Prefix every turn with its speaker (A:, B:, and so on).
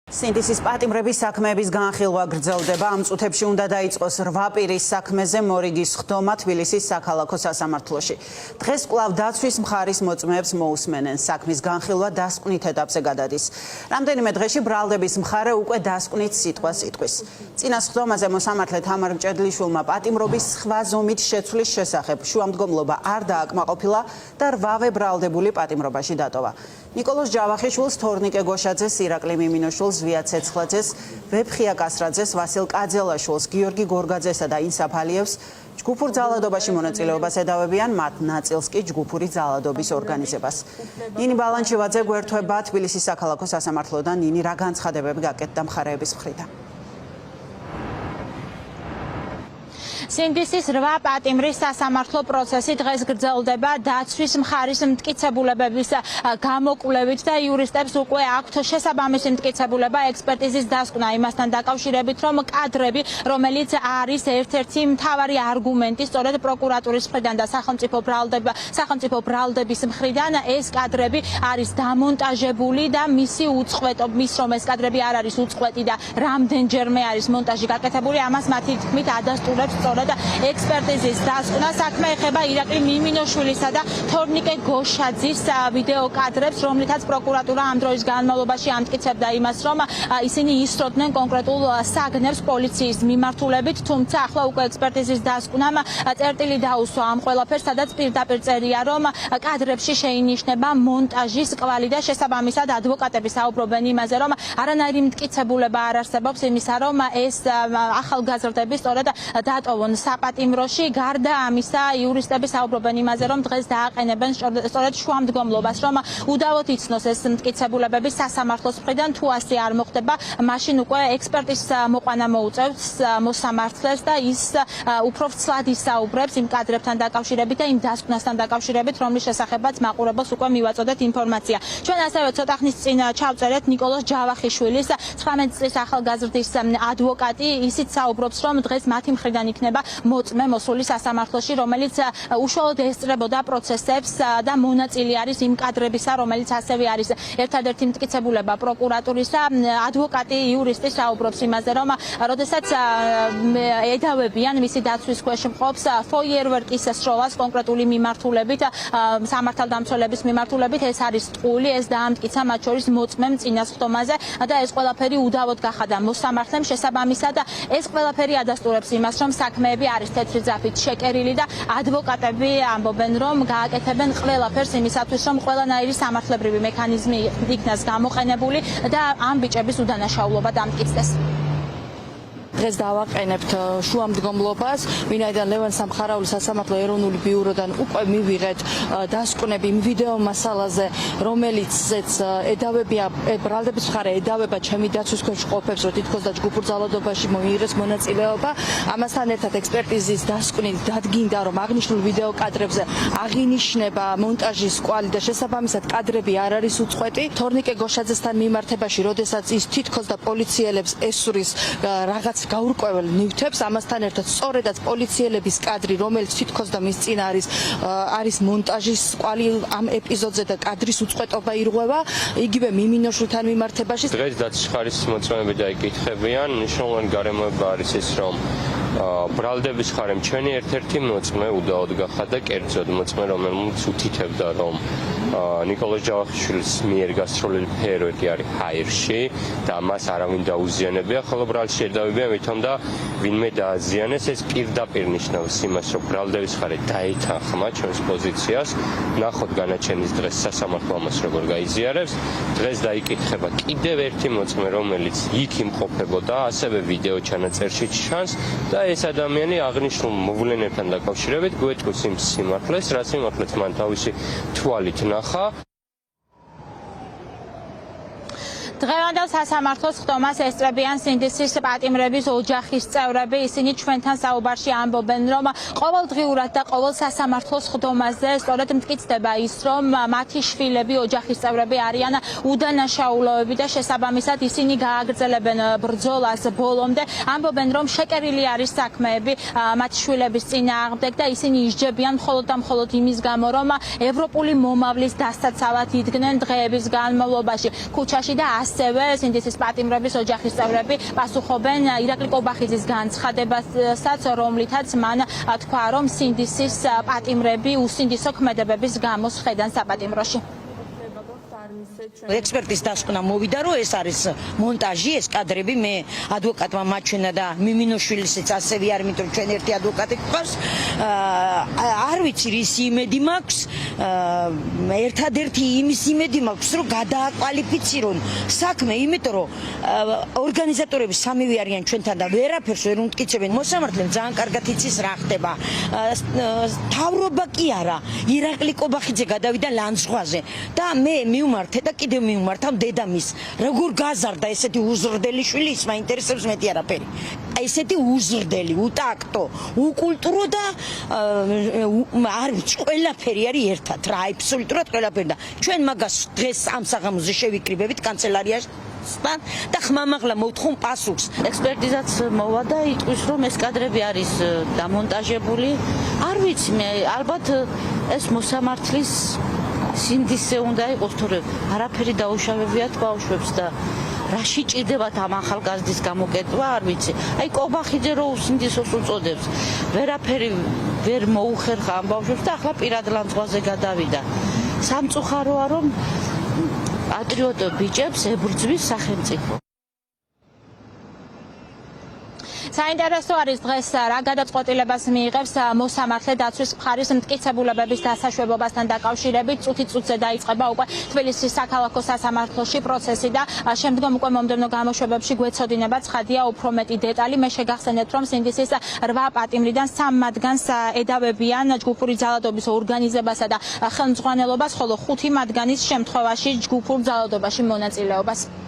A: სინდისის პატიმრების საქმეების განხილვა გრძელდება. ამ წუთებში უნდა დაიწყოს 8 პირის საქმეზე მორიგის ხდომა თბილისის საქალაქო სასამართლოში. დღეს კვლავ დაცვის მხარის მოწმეებს მოусმენენ. საქმის განხილვა დასკვნით ეტაპზე გადადის. რამდენიმე დღეში ბრალდების მხარე უკვე დასკვნით სიტყვას იტყვის. წინას ხდომაზე მოსამართლე თამარ მჭედლიშვილმა პატიმრობის სხვა ზომით შეცვლის შესახებ შუამდგომლობა არ დააკმაყოფილა და 8-ვე ბრალდებული პატიმრობაში დატოვა. ნიკოლოზ ჯავახიშვილს, თორნიკე გოშაძეს, ირაკლი მიმინოშვილს, ზვია ცეცხლაძეს, ვეფხია კასრაძეს, ვასილ კაძელაშვილს, გიორგი გორგაძესა და ინსაფ ალიევს ჯგუფურ ძალადობაში მონაწილეობას ედავებიან, მათ ნაწილს კი ჯგუფური ძალადობის ორგანიზებას. ნინი ბალანჩივაძე გვერდთვება თბილისის საქალაქო სასამართლოდან. ნინი, რა განცხადებები გაკეთდა მხარეების მხრიდან?
B: სინდისის 8 პატიმრის სასამართლო პროცესი დღეს გრძელდება დაცვის მხარის მტკიცებულებების გამოკვლევით და იურისტებს უკვე აქვთ შესაბამისი მტკიცებულება ექსპერტიზის დასკვნა იმასთან დაკავშირებით, რომ კადრები, რომელიც არის ერთ-ერთი მთავარი არგუმენტი სწორედ პროკურატურის მხრიდან და სახელმწიფო ბრალდების მხრიდან, ეს კადრები არის დამონტაჟებული და მისი უწყვეტობა, რომ ეს კადრები არ არის უწყვეტი და რამდენჯერმე არის მონტაჟი გაკეთებული, ამას მათი თქმით ადასტურებს ექსპერტიზის დასკვნა. საქმე ეხება ირაკლი მიმინოშვილისა და თორნიკე გოშაძის ვიდეო კადრებს, რომლითაც პროკურატურა ამ დროის განმავლობაში ამტკიცებდა იმას, რომ ისინი ისროდნენ კონკრეტულ საგნებს პოლიციის მიმართულებით, თუმცა ახლა უკვე ექსპერტიზის დასკვნამ წერტილი დაუსვა ამ ყველაფერს, სადაც პირდაპირ წერია, რომ კადრებში შეინიშნება მონტაჟის კვალი და შესაბამისად ადვოკატები საუბრობენ იმაზე, რომ არანაირი მტკიცებულება არ არსებობს იმისა, რომ ეს ახალგაზრდები სწორედ დატოვონ საპატიმროში. გარდა ამისა, იურისტები საუბრობენ იმაზე, რომ დღეს დააყენებენ სწორედ შუამდგომლობას, რომ უდავოდ იცნოს ეს მტკიცებულებები სასამართლოს მხრიდან. თუ ასე არ მოხდება, მაშინ უკვე ექსპერტის მოყვანა მოუწევს მოსამართლეს და ის უფრო ცლად ისაუბრებს იმ კადრებთან დაკავშირებით და იმ დასკვნასთან დაკავშირებით, რომლის შესახებაც მაყურებელს უკვე მივაწოდეთ ინფორმაცია. ჩვენ ასევე ცოტა ხნის წინ ჩავწერეთ ნიკოლოზ ჯავახიშვილის 19 წლის ახალგაზრდის ადვოკატი. ისიც საუბრობს, რომ დღეს მათი მხრიდან იქნება მოწმე მოსული სასამართლოში, რომელიც უშუალოდ ესწრებოდა პროცესებს და მონაწილე არის იმ კადრებისა, რომელიც ასევე არის ერთადერთი მტკიცებულება პროკურატურისა. ადვოკატი იურისტი საუბრობს იმაზე, რომ როდესაც ედავებიან მისი დაცვის ქვეშ მყოფს ფოიერვერკის სროლას კონკრეტული მიმართულებით, სამართალდამცველების მიმართულებით, ეს არის ტყული, ეს დაამტკიცა მათ შორის მოწმემ წინას ხდომაზე და ეს ყველაფერი უდავოდ გახადა მოსამართლემ. შესაბამისად, ეს ყველაფერი ადასტურებს იმას, რომ საქმეები არის თეთრი ძაფით შეკერილი და ადვოკატები ამბობენ, რომ გააკეთებენ ყველაფერს იმისათვის, რომ ყველანაირი სამართლებრივი მექანიზმი იქნას გამოყენებული და ამ ბიჭების უდანაშაულობა დამტკიცდეს.
C: დღეს დავაყენებთ შუამდგომლობას, ვინაიდან ლევან სამხარაულის სასამართლო ეროვნული ბიუროდან უკვე მივიღეთ დასკვნები ვიდეო მასალაზე, რომელიცაც ედავებია ბრალდების მხარე ედავება ჩემი დაცვის ქვეშ ყოფებს, რომ თითქოს და ჯგუფურ ძალადობაში მოიღეს მონაწილეობა. ამასთან ერთად ექსპერტიზის დასკვნით დადგინდა, რომ აღნიშნულ ვიდეო კადრებზე აღინიშნება მონტაჟის კვალი და შესაბამისად კადრები არ არის უწყვეტი. თორნიკე გოშაძესთან მიმართებაში, როდესაც ის თითქოს და პოლიციელებს ესვრის რაღაც გაურკვეველ ნივთებს, ამასთან ერთად სწორედაც პოლიციელების კადრი, რომელიც თითქოს და მის წინ არის მონტაჟის კვალი ამ ეპიზოდზე და კადრის უწყვეტობა ირღვევა. იგივე მიმინოშვილთან მიმართებაში
D: დღეს დაცვის მხარის მოწმეები დაიკითხებიან. მნიშვნელოვანი გარემოება არის ის, რომ ბრალდების მხარემ ჩვენი ერთ-ერთი მოწმე უდაოდ გახადა, კერძოდ მოწმე, რომელიც უთითებდა, რომ ნიკოლოზ ჯავახიშვილის მიერ გასროლილი ფერვერკი არის ჰაერში და მას არავინ დაუზიანებია, ხოლო ბრალდში ედავებიან, ვითომ და ვინმე დააზიანეს. ეს პირდაპირ ნიშნავს იმას, რომ ბრალდების მხარე დაეთანხმა ჩვენს პოზიციას. ნახოთ განაჩენის დღეს სასამართლო ამას როგორ გაიზიარებს. დღეს დაიკითხება კიდევ ერთი მოწმე, რომელიც იქ იმყოფებოდა, ასევე ვიდეო ჩანაწერში ჩანს და ეს ადამიანი აღნიშნულ მოვლენებთან დაკავშირებით გვეტყვის იმ სიმართლეს, რაც სიმართლეც მან თავისი თვალით ნახა.
B: დღევანდელ სასამართლოს ხდომას ესწრებიან სინდისის პატიმრების ოჯახის წევრები. ისინი ჩვენთან საუბარში ამბობენ, რომ ყოველდღიურად და ყოველ სასამართლოს ხდომაზე სწორედ მტკიცდება ის, რომ მათი შვილები, ოჯახის წევრები არიან უდანაშაულოები და შესაბამისად ისინი გააგრძელებენ ბრძოლას ბოლომდე. ამბობენ, რომ შეკერილი არის საქმეები მათი შვილების წინააღმდეგ და ისინი ისჯებიან მხოლოდ და მხოლოდ იმის გამო, რომ ევროპული მომავლის დასაცავად იდგნენ დღეების განმავლობაში ქუჩაში და ასევე სინდისის პატიმრების ოჯახის წევრები პასუხობენ ირაკლი კობახიძის განცხადებასაც, რომლითაც მან თქვა, რომ სინდისის პატიმრები უსინდისო ქმედებების გამო სხედან საპატიმროში.
E: ექსპერტის დასკვნა მოვიდა, რომ ეს არის მონტაჟი, ეს კადრები. მე ადვოკატმა მაჩვენა და მიმინოშვილისაც ასევე არ იმიტომ რომ ჩვენ ერთი ადვოკატი გვყავს. არ ვიცი რის იმედი მაქვს, ერთადერთი იმის იმედი მაქვს, რომ გადააკვალიფიცირონ საქმე, იმიტომ რომ ორგანიზატორები სამივე არიან ჩვენთან და ვერაფერს ვერ უმტკიცებენ. მოსამართლემ ძალიან კარგად იცის რა ხდება. თავრობა კი არა, ირაკლი კობახიძე გადავიდა ლანძღვაზე და მე მივმართე და კიდევ მივმართავ დედამის. როგორ გაზარდა ესეთი უზრდელი შვილი, ის მაინტერესებს მეტი არაფერი. ესეთი უზრდელი, უტაქტო, უკულტურო და არ ვიცი, ყველაფერი არის ერთად რა, აბსოლუტურად ყველაფერი და ჩვენ მაგას დღეს ამ საღამოზე შევიკრიბებით კანცელარიასთან და ხმამაღლა მოვთხოვ პასუხს.
C: ექსპერტიზაც მოვა და იტყვის, რომ ეს კადრები არის დამონტაჟებული. არ ვიცი, მე ალბათ ეს მოსამართლის სინდისზე უნდა იყოს, თორე არაფერი დაუშავებიათ ბავშვებს და რაში ჭირდებათ ამ ახალგაზრდის გამოკეთება, არ ვიცი. აი კობახიძე რო უსინდისოს უწოდებს, ვერაფერი ვერ მოუხერხა ამ ბავშვებს და ახლა პირად ლანძღვაზე გადავიდა. სამწუხაროა, რომ პატრიოტ ბიჭებს ებრძვის სახელმწიფო.
B: საინტერესო არის დღეს რა გადაწყვეტილებას მიიღებს მოსამართლე დაცვის მხარის მტკიცებულებების დასაშვებობასთან დაკავშირებით. წუთი-წუთზე დაიწყება უკვე თბილისის საქალაქო სასამართლოში პროცესი და შემდგომ უკვე მომდევნო გამოშვებებში გვეცოდინება ცხადია უფრო მეტი დეტალი. მე შეგახსენებთ, რომ სინდისის 8 პატიმრიდან 3 მათგანს ედავებიან ჯგუფური ძალადობის ორგანიზებასა და ხელმძღვანელობას, ხოლო 5 მათგანის შემთხვევაში ჯგუფურ ძალადობაში მონაწილეობას.